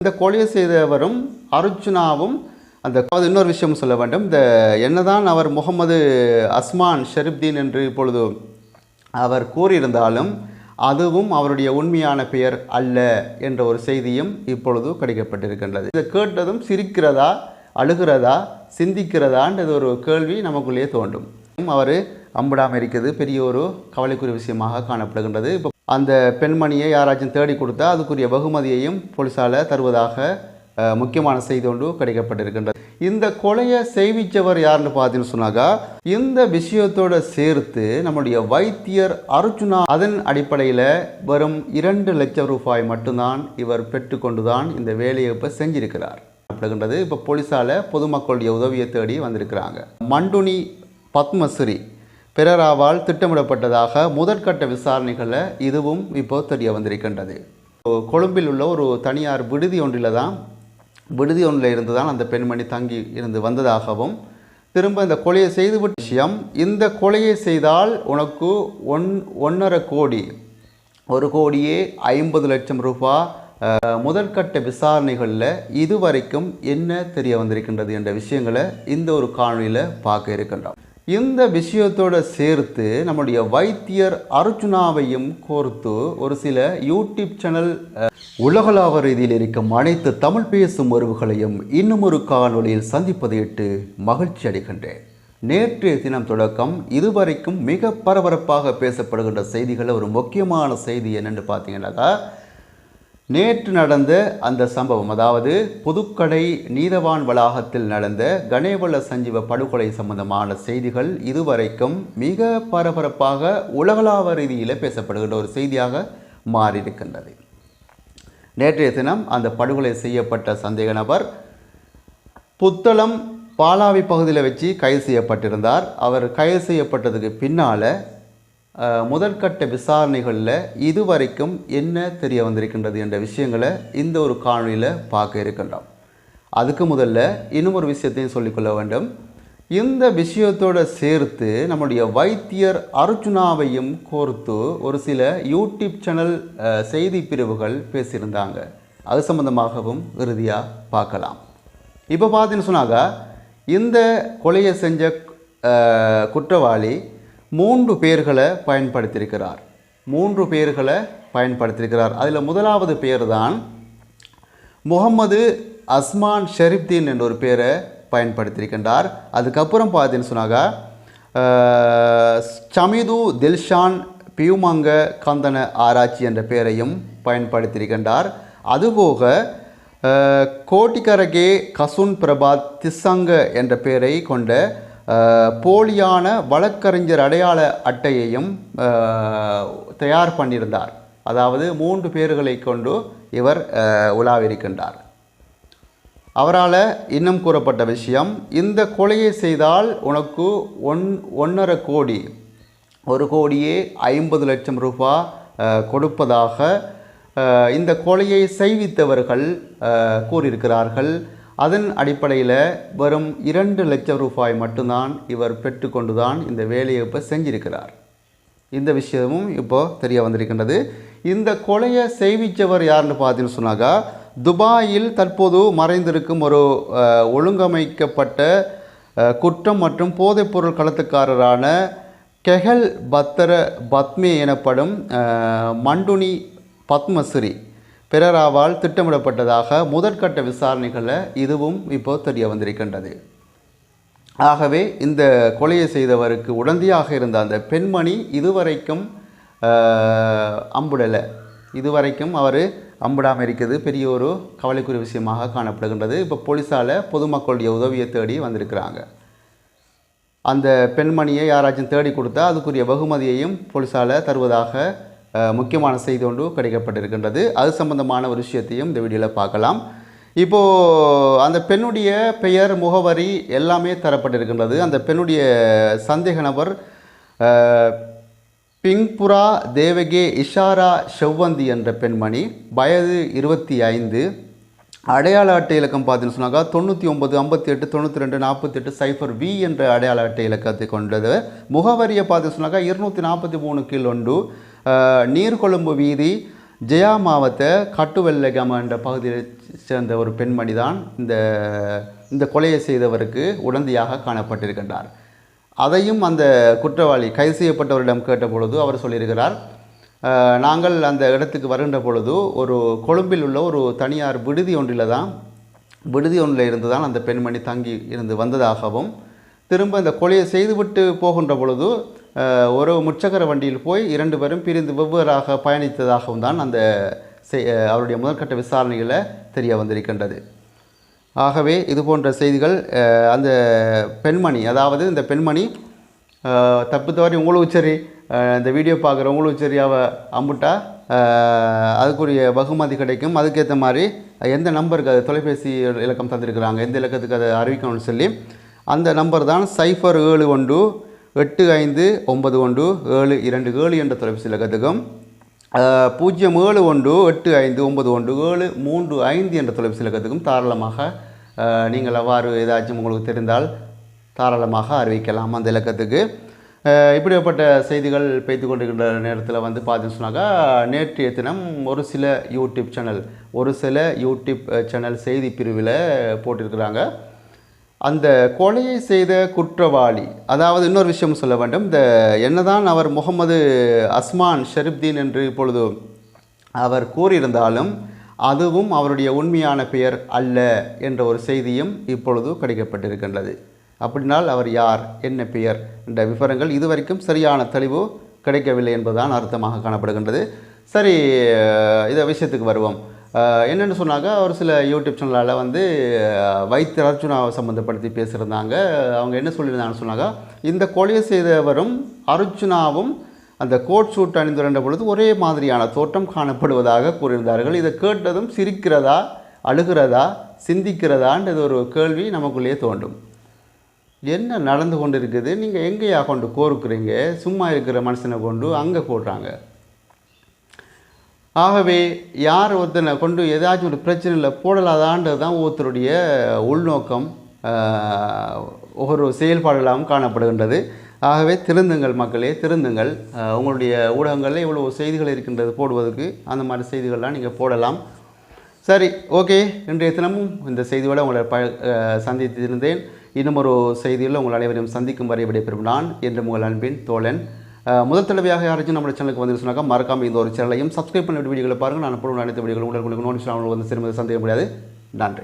இந்த கொலை செய்தவரும் அர்ச்சுனாவும் அந்த இன்னொரு விஷயம் சொல்ல வேண்டும். இந்த என்னதான் அவர் முகமது அஸ்மான் ஷெரீப்தீன் என்று இப்பொழுது அவர் கூறியிருந்தாலும் அதுவும் அவருடைய உண்மையான பெயர் அல்ல என்ற ஒரு செய்தியும் இப்பொழுது கிடைக்கப்பட்டிருக்கின்றது. இதை கேட்டதும் சிரிக்கிறதா, அழுகிறதா, சிந்திக்கிறதான்றது ஒரு கேள்வி நமக்குள்ளேயே தோன்றும். அவர் அம்புடாமல் இருக்கிறது பெரிய ஒரு கவலைக்குரிய விஷயமாக காணப்படுகின்றது. இப்போ அந்த பெண்மணியை யாராச்சும் தேடி கொடுத்தா அதுக்குரிய வெகுமதியையும் போலீஸால் தருவதாக முக்கியமான செய்தி ஒன்று கிடைக்கப்பட்டிருக்கின்றது. இந்த கொலையை செய்விச்சவர் யாருன்னு பார்த்தீங்கன்னு சொன்னாக்கா, இந்த விஷயத்தோடு சேர்த்து நம்முடைய வைத்தியர் அர்ச்சுனா அதன் அடிப்படையில் வரும் 2 லட்சம் ரூபாய் மட்டும்தான் இவர் பெற்றுக்கொண்டுதான் இந்த வேலையை இப்போ செஞ்சிருக்கிறார் அப்படின்றது. இப்போ போலீஸால் பொதுமக்களுடைய உதவியை தேடி வந்திருக்கிறாங்க. மண்டுனி பத்மஸ்ரீ பிறராவால் திட்டமிடப்பட்டதாக முதற்கட்ட விசாரணைகளில் இதுவும் இப்போ தெரிய வந்திருக்கின்றது. கொழும்பில் உள்ள ஒரு தனியார் விடுதி ஒன்றில் இருந்து தான் அந்த பெண்மணி தங்கி இருந்து வந்ததாகவும், திரும்ப இந்த கொலையை செய்துவிட்ட விஷயம், இந்த கொலையை செய்தால் உனக்கு 1.5 கோடி 1,50,00,000 ரூபாய் முதற்கட்ட விசாரணைகளில் இதுவரைக்கும் என்ன தெரிய வந்திருக்கின்றது என்ற விஷயங்களை இந்த ஒரு காணொலியில் பார்க்க இருக்கின்றோம். இந்த விஷயத்தோடு சேர்த்து நம்முடைய வைத்தியர் அர்ச்சுனாவையும் கோர்த்து ஒரு சில யூடியூப் சேனல் உலகளாவ ரீதியில் இருக்கும் அனைத்து தமிழ் பேசும் உறவுகளையும் இன்னும் ஒரு காணொலியில் சந்திப்பதையிட்டு மகிழ்ச்சி அடைகின்றேன். நேற்றைய தினம் தொடக்கம் இதுவரைக்கும் மிக பரபரப்பாக பேசப்படுகின்ற செய்திகளில் ஒரு முக்கியமான செய்தி என்னென்னு பார்த்தீங்கன்னாக்கா, நேற்று நடந்த அந்த சம்பவம், அதாவது புதுக்கடை நீதவான் வளாகத்தில் நடந்த கணேவல சஞ்சீவ படுகொலை சம்பந்தமான செய்திகள் இதுவரைக்கும் மிக பரபரப்பாக உலகளாவ ரீதியில் பேசப்படுகின்ற ஒரு செய்தியாக மாறியிருக்கின்றது. நேற்றைய தினம் அந்த படுகொலை செய்யப்பட்ட சந்தேக நபர் புத்தளம் பாலாவி பகுதியில் வச்சு கைது செய்யப்பட்டிருந்தார். அவர் கைது செய்யப்பட்டதுக்கு பின்னால் முதற்கட்ட விசாரணைகளில் இதுவரைக்கும் என்ன தெரிய வந்திருக்கின்றது என்ற விஷயங்களை இந்த ஒரு காணொலியில் பார்க்க இருக்கின்றோம். அதுக்கு முதல்ல இன்னும் ஒரு விஷயத்தையும் சொல்லிக்கொள்ள வேண்டும். இந்த விஷயத்தோடு சேர்த்து நம்முடைய வைத்தியர் அர்ச்சுனாவையும் கோர்த்து ஒரு சில யூடியூப் சேனல் செய்தி பிரிவுகள் பேசியிருந்தாங்க. அது சம்பந்தமாகவும் இறுதியாக பார்க்கலாம். இப்போ பார்த்தீங்கன்னு சொன்னாக்கா, இந்த கொலையை செஞ்ச குற்றவாளி 3 பேர்களை பயன்படுத்தியிருக்கிறார். 3 பேர்களை பயன்படுத்தியிருக்கிறார். அதில் முதலாவது பேர் தான் முகமது அஸ்மான் ஷெரீப்தீன் என்ற ஒரு பேரை பயன்படுத்தியிருக்கின்றார். அதுக்கப்புறம் பார்த்தீங்கன்னு சொன்னாக்கா, சமிது தில்ஷான் பியூமங்க கந்தன ஆராய்ச்சி என்ற பெயரையும் பயன்படுத்தியிருக்கின்றார். அதுபோக கோட்டிகரகே கசுன் பிரபாத் திசங்க என்ற பெயரை கொண்ட போலியான வழக்கறிஞர் அடையாள அட்டையையும் தயார் பண்ணியிருந்தார். அதாவது 3 பேர்களை கொண்டு இவர் உலாவிருக்கின்றார். அவரால் இன்னும் கூறப்பட்ட விஷயம், இந்த கொலையை செய்தால் உனக்கு 1.5 கோடி 1,50,00,000 ரூபாய் கொடுப்பதாக இந்த கொலையை செய்வித்தவர்கள் கூறியிருக்கிறார்கள். அதன் அடிப்படையில் வரும் 2 லட்சம் ரூபாய் மட்டும்தான் இவர் பெற்றுக்கொண்டுதான் இந்த வேலையை இப்போ செஞ்சிருக்கிறார். இந்த விஷயமும் இப்போ தெரிய வந்திருக்கின்றது. இந்த கொலையை செய்விச்சவர் யாருன்னு பார்த்தீங்கன்னு சொன்னாக்கா, துபாயில் தற்போது மறைந்திருக்கும் ஒரு ஒழுங்கமைக்கப்பட்ட குற்றம் மற்றும் போதைப்பொருள் கடத்தக்காரரான கெஹல் பத்தர பத்மே எனப்படும் மண்டுனி பத்மஸ்ரீ பிறராவால் திட்டமிடப்பட்டதாக முதற்கட்ட விசாரணைகளில் இதுவும் இப்போ தெரிய வந்திருக்கின்றது. ஆகவே இந்த கொலையை செய்தவருக்கு உடந்தையாக இருந்த அந்த பெண்மணி இதுவரைக்கும் அம்புடலை. இதுவரைக்கும் அவர் அம்புடாமல் இருக்கிறது பெரிய ஒரு கவலைக்குரிய விஷயமாக காணப்படுகின்றது. இப்போ போலீஸால் பொதுமக்களுடைய உதவியை தேடி வந்திருக்கிறாங்க. அந்த பெண்மணியை யாராச்சும் தேடி கொடுத்தா அதுக்குரிய வெகுமதியையும் போலீஸால் தருவதாக முக்கியமான செய்தி ஒன்று கிடைக்கப்பட்டிருக்கின்றது. அது சம்பந்தமான ஒரு விஷயத்தையும் இந்த வீடியோவில் பார்க்கலாம். இப்போது அந்த பெண்ணுடைய பெயர், முகவரி எல்லாமே தரப்பட்டிருக்கின்றது. அந்த பெண்ணுடைய சந்தேக நபர் பிங்புரா தேவகே இஷாரா ஷெவ்வந்தி என்ற பெண்மணி, வயது 25, அடையாள அட்டை இலக்கம் பார்த்தீங்கன்னு சொன்னாக்கா 99 58 92 48 0 V என்ற அடையாள அட்டை இலக்கத்தை கொண்டது. முகவரியை பார்த்து சொன்னாக்கா 243 கீழ் 1 நீர்கொழும்பு வீதி ஜெயா மாவட்ட கட்டுவெல்லகம என்ற பகுதியை சேர்ந்த ஒரு பெண்மணி தான் இந்த கொலையை செய்தவருக்கு உடந்தையாக காணப்பட்டிருக்கின்றார். அதையும் அந்த குற்றவாளி கைது செய்யப்பட்டவரிடம் கேட்ட பொழுது அவர் சொல்லியிருக்கிறார், நாங்கள் அந்த இடத்துக்கு வருகின்ற பொழுது ஒரு கொழும்பில் உள்ள ஒரு தனியார் விடுதி ஒன்றில் இருந்து தான் அந்த பெண்மணி தங்கி இருந்து வந்ததாகவும், திரும்ப இந்த கொலையை செய்துவிட்டு போகின்ற பொழுது ஒரு முச்சக்கர வண்டியில் போய் 2 பேரும் பிரிந்து வெவ்வேறாக பயணித்ததாகவும் தான் அந்த அவருடைய முதற்கட்ட விசாரணைகளை தெரிய வந்திருக்கின்றது. ஆகவே இது போன்ற செய்திகள் அந்த பெண்மணி, அதாவது இந்த பெண்மணி தப்பு தவறி உங்களுக்கு சரி இந்த வீடியோ பார்க்குறவங்களுக்கு சரி அம்புட்டா அதுக்குரிய பகுமதி கிடைக்கும். அதுக்கேற்ற மாதிரி எந்த நம்பருக்கு அது தொலைபேசி இலக்கம் தந்திருக்கிறாங்க, எந்த இலக்கத்துக்கு அதை அறிவிக்கணும்னு சொல்லி அந்த நம்பர் தான் 071859172 என்ற தொலைபேசி இலக்கத்துக்கும் 07185917335 என்ற தொலைபேசி இலக்கத்துக்கும் தாராளமாக நீங்கள் அவ்வாறு ஏதாச்சும் உங்களுக்கு தெரிந்தால் தாராளமாக அறிவிக்கலாம் அந்த இலக்கத்துக்கு. இப்படிப்பட்ட செய்திகள் பேய்த்து கொண்டிருக்கின்ற நேரத்தில் பார்த்தீங்கன்னு சொன்னாக்கா, நேற்றைய தினம் ஒரு சில யூடியூப் சேனல் செய்தி பிரிவில் போட்டிருக்கிறாங்க. அந்த கொலையை செய்த குற்றவாளி, அதாவது இன்னொரு விஷயம் சொல்ல வேண்டும், இந்த என்னதான் அவர் முகமது அஸ்மான் ஷெரீப்தீன் என்று இப்பொழுது அவர் கூறியிருந்தாலும் அதுவும் அவருடைய உண்மையான பெயர் அல்ல என்ற ஒரு செய்தியும் இப்பொழுது கிடைக்கப்பட்டிருக்கின்றது. அப்படினால் அவர் யார், என்ன பெயர் என்ற விவரங்கள் இதுவரைக்கும் சரியான தெளிவு கிடைக்கவில்லை என்பதுதான் அர்த்தமாக காணப்படுகின்றது. சரி, இதை விஷயத்துக்கு வருவோம். என்னென்னு சொன்னாக்கா, ஒரு சில யூடியூப் சேனலால் வைத்திய அர்ச்சுனாவை சம்மந்தப்படுத்தி பேசியிருந்தாங்க. அவங்க என்ன சொல்லியிருந்தாங்கன்னு சொன்னாக்கா, இந்த கொலையை செய்தவரும் அர்ச்சுனாவும் அந்த கோட் சூட் அணிந்துள்ள பொழுது ஒரே மாதிரியான தோற்றம் காணப்படுவதாக கூறியிருந்தார்கள். இதை கேட்டதும் சிரிக்கிறதா, அழுகிறதா, சிந்திக்கிறதான்றது ஒரு கேள்வி நமக்குள்ளேயே தோன்றும். என்ன நடந்து கொண்டு இருக்குது, நீங்கள் எங்கேயா கொண்டு கோருக்குறீங்க, சும்மா இருக்கிற மனுஷனை கொண்டு அங்கே போடுறாங்க. ஆகவே யார் ஒருத்தனை கொண்டு ஏதாச்சும் ஒரு பிரச்சனையில் போடலாதான்றது தான் ஒருத்தருடைய உள்நோக்கம், ஒரு செயல்பாடுகளாகவும் காணப்படுகின்றது. ஆகவே திருந்துங்கள் மக்களே, திருந்துங்கள். உங்களுடைய ஊடகங்களில் இவ்வளோ செய்திகள் இருக்கின்றது போடுவதற்கு, அந்த மாதிரி செய்திகள்லாம் நீங்கள் போடலாம். சரி, ஓகே. இன்றைய தினமும் இந்த செய்தியோடு உங்களை சந்தித்திருந்தேன். இன்னும் ஒரு செய்தியில் உங்கள் அனைவரையும் சந்திக்கும் வரை விடைபெறும் நான் என்று உங்கள் அன்பின் தோழன். முதல் தடவையாக யாராச்சும் நம்ம சேனலுக்கு வந்து சொன்னாக்கா மறக்காமல் இந்த ஒரு சேனலையும் சப்ஸ்கிரைப் பண்ணி வீடியோகளை பாருங்கள். நான் போடுற அனைத்து வீடியோகளும் உங்களுக்கு நோட்டிஃபிகேஷன் வந்து திரும்ப சந்திக்க முடியாது. நன்றி.